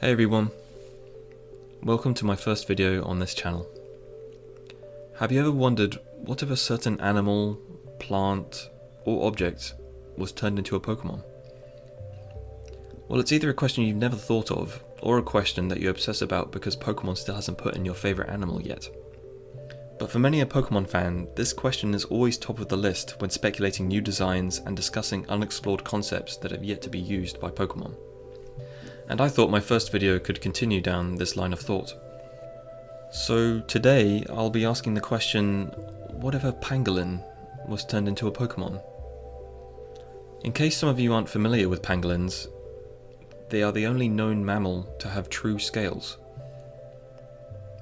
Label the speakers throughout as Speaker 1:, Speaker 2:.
Speaker 1: Hey everyone, welcome to my first video on this channel. Have you ever wondered what if a certain animal, plant, or object was turned into a Pokemon? Well, it's either a question you've never thought of, or a question that you obsess about because Pokemon still hasn't put in your favourite animal yet. But for many a Pokemon fan, this question is always top of the list when speculating new designs and discussing unexplored concepts that have yet to be used by Pokemon. And I thought my first video could continue down this line of thought. So today I'll be asking the question, what if a pangolin was turned into a Pokemon? In case some of you aren't familiar with pangolins, they are the only known mammal to have true scales.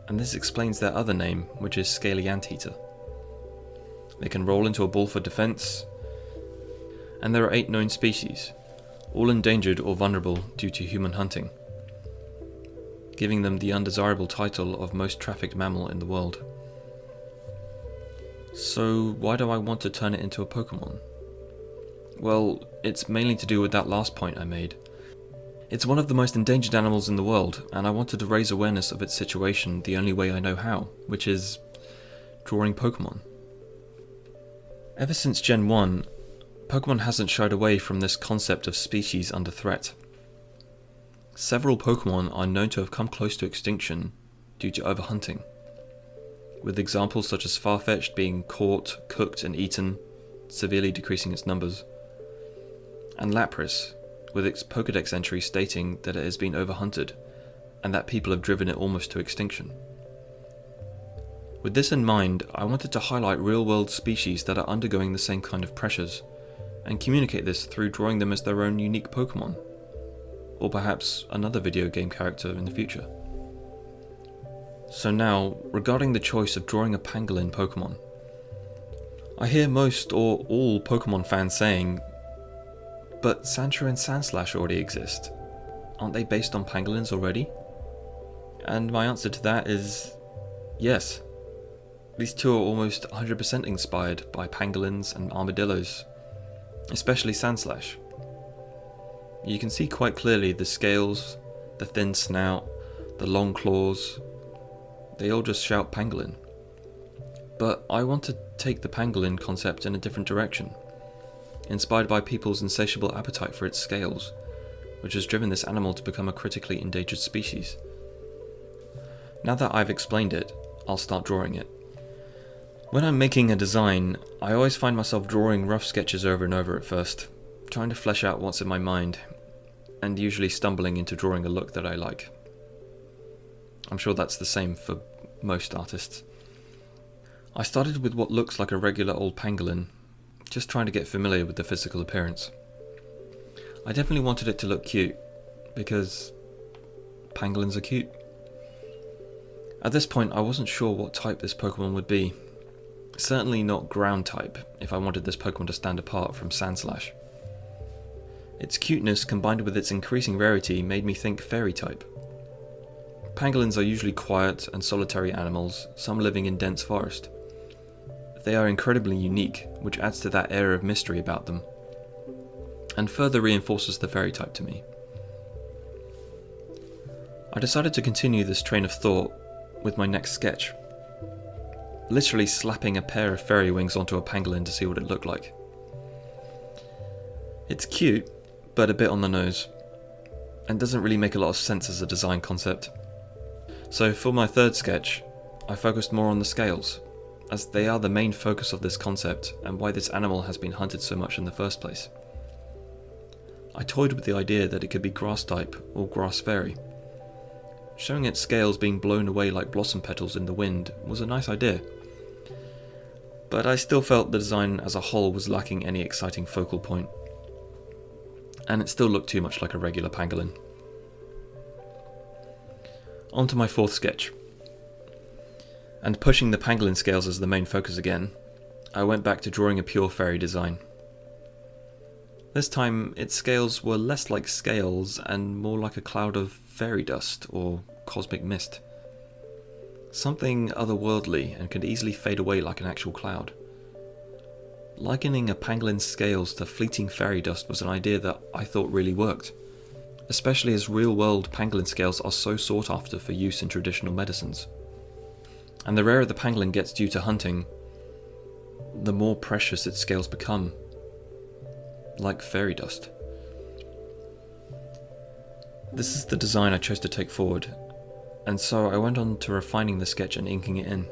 Speaker 1: And this explains their other name, which is scaly anteater. They can roll into a ball for defense, and there are 8 known species, all endangered or vulnerable due to human hunting, giving them the undesirable title of most trafficked mammal in the world. So why do I want to turn it into a Pokemon? Well, it's mainly to do with that last point I made. It's one of the most endangered animals in the world, and I wanted to raise awareness of its situation the only way I know how, which is drawing Pokemon. Ever since Gen 1, Pokemon hasn't shied away from this concept of species under threat. Several Pokemon are known to have come close to extinction due to overhunting, with examples such as Farfetch'd being caught, cooked and eaten, severely decreasing its numbers, and Lapras, with its Pokédex entry stating that it has been overhunted and that people have driven it almost to extinction. With this in mind, I wanted to highlight real-world species that are undergoing the same kind of pressures, and communicate this through drawing them as their own unique Pokemon, or perhaps another video game character in the future. So now, regarding the choice of drawing a Pangolin Pokemon, I hear most or all Pokemon fans saying, but Sandshrew and Sandslash already exist. Aren't they based on pangolins already? And my answer to that is yes. These two are almost 100% inspired by pangolins and armadillos, especially Sandslash. You can see quite clearly the scales, the thin snout, the long claws. They all just shout pangolin. But I want to take the pangolin concept in a different direction, inspired by people's insatiable appetite for its scales, which has driven this animal to become a critically endangered species. Now that I've explained it, I'll start drawing it. When I'm making a design, I always find myself drawing rough sketches over and over at first, trying to flesh out what's in my mind, and usually stumbling into drawing a look that I like. I'm sure that's the same for most artists. I started with what looks like a regular old pangolin, just trying to get familiar with the physical appearance. I definitely wanted it to look cute, because pangolins are cute. At this point, I wasn't sure what type this Pokemon would be. Certainly not ground type, if I wanted this Pokemon to stand apart from Sandslash. Its cuteness combined with its increasing rarity made me think fairy type. Pangolins are usually quiet and solitary animals, some living in dense forest. They are incredibly unique, which adds to that air of mystery about them, and further reinforces the fairy type to me. I decided to continue this train of thought with my next sketch, literally slapping a pair of fairy wings onto a pangolin to see what it looked like. It's cute, but a bit on the nose, and doesn't really make a lot of sense as a design concept. So for my third sketch, I focused more on the scales, as they are the main focus of this concept and why this animal has been hunted so much in the first place. I toyed with the idea that it could be grass type or grass fairy. Showing its scales being blown away like blossom petals in the wind was a nice idea, but I still felt the design as a whole was lacking any exciting focal point, and it still looked too much like a regular pangolin. On to my fourth sketch. And pushing the pangolin scales as the main focus again, I went back to drawing a pure fairy design. This time, its scales were less like scales and more like a cloud of fairy dust or cosmic mist. Something otherworldly and could easily fade away like an actual cloud. Likening a pangolin's scales to fleeting fairy dust was an idea that I thought really worked, especially as real-world pangolin scales are so sought after for use in traditional medicines. And the rarer the pangolin gets due to hunting, the more precious its scales become, like fairy dust. This is the design I chose to take forward, and so I went on to refining the sketch and inking it in.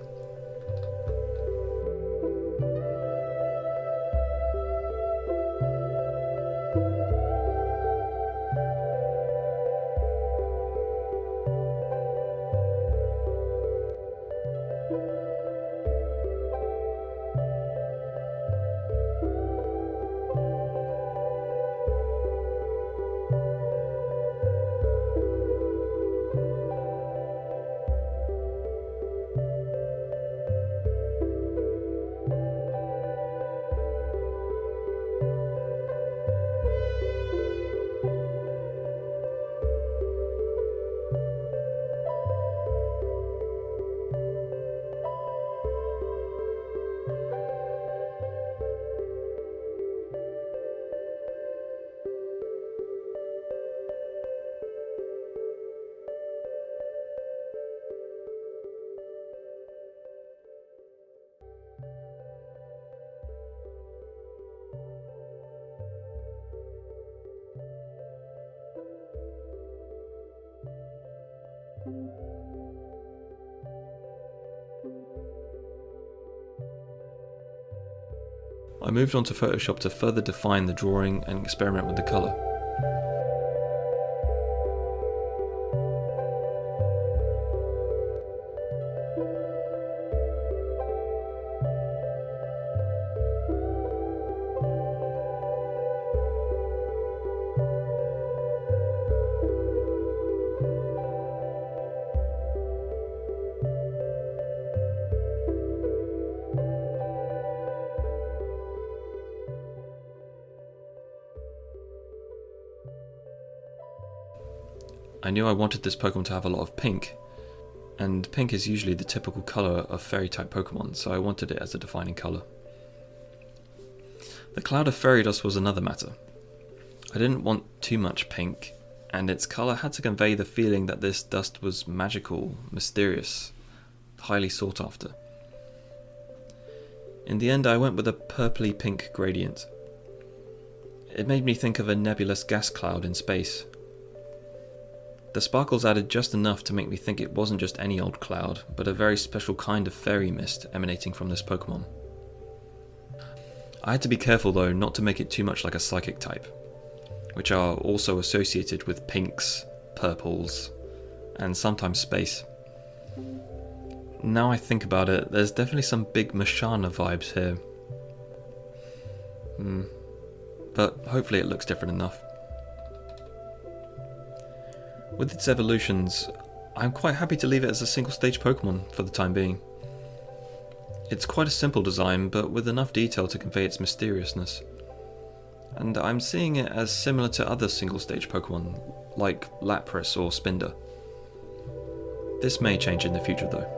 Speaker 1: I moved on to Photoshop to further define the drawing and experiment with the colour. I knew I wanted this Pokemon to have a lot of pink, and pink is usually the typical colour of fairy-type Pokemon, so I wanted it as a defining colour. The cloud of fairy dust was another matter. I didn't want too much pink, and its colour had to convey the feeling that this dust was magical, mysterious, highly sought after. In the end, I went with a purpley pink gradient. It made me think of a nebulous gas cloud in space. The sparkles added just enough to make me think it wasn't just any old cloud, but a very special kind of fairy mist emanating from this Pokemon. I had to be careful though not to make it too much like a psychic type, which are also associated with pinks, purples, and sometimes space. Now I think about it, there's definitely some big Mashana vibes here. But hopefully it looks different enough. With its evolutions, I'm quite happy to leave it as a single stage Pokemon for the time being. It's quite a simple design, but with enough detail to convey its mysteriousness. And I'm seeing it as similar to other single stage Pokemon, like Lapras or Spinder. This may change in the future though.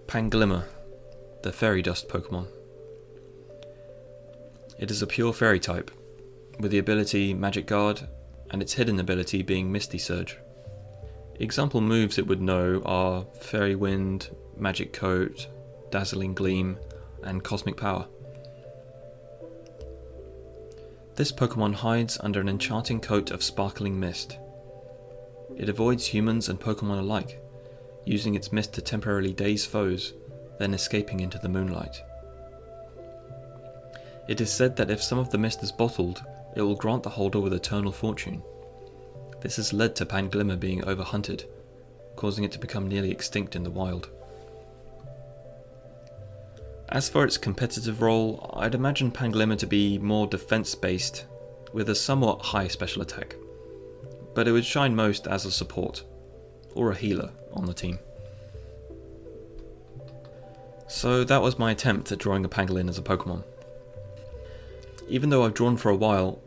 Speaker 1: Pangolin, the fairy dust Pokemon. It is a pure fairy type, with the ability Magic Guard, and its hidden ability being Misty Surge. Example moves it would know are Fairy Wind, Magic Coat, Dazzling Gleam, and Cosmic Power. This Pokemon hides under an enchanting coat of sparkling mist. It avoids humans and Pokemon alike, using its mist to temporarily daze foes, then escaping into the moonlight. It is said that if some of the mist is bottled, it will grant the holder with eternal fortune. This has led to Pangolin being overhunted, causing it to become nearly extinct in the wild. As for its competitive role, I'd imagine Pangolin to be more defense-based, with a somewhat high special attack, but it would shine most as a support, or a healer on the team. So that was my attempt at drawing a Pangolin as a Pokemon. Even though I've drawn for a while,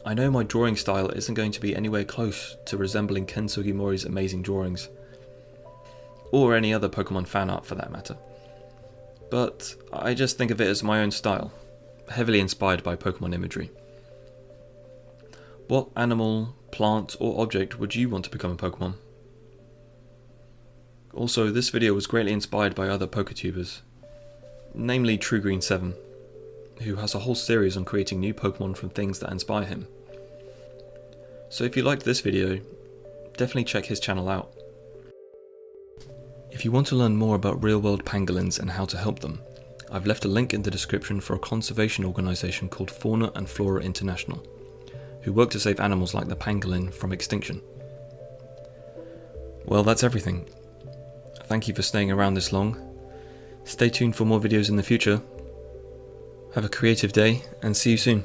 Speaker 1: I know my drawing style isn't going to be anywhere close to resembling Ken Sugimori's amazing drawings, or any other Pokemon fan art for that matter. But I just think of it as my own style, heavily inspired by Pokemon imagery. What animal, plant, or object would you want to become a Pokemon? Also, this video was greatly inspired by other Poketubers, namely TrueGreen7, who has a whole series on creating new Pokemon from things that inspire him. So if you liked this video, definitely check his channel out. If you want to learn more about real-world pangolins and how to help them, I've left a link in the description for a conservation organisation called Fauna and Flora International, who work to save animals like the pangolin from extinction. Well, that's everything. Thank you for staying around this long. Stay tuned for more videos in the future. Have a creative day and see you soon.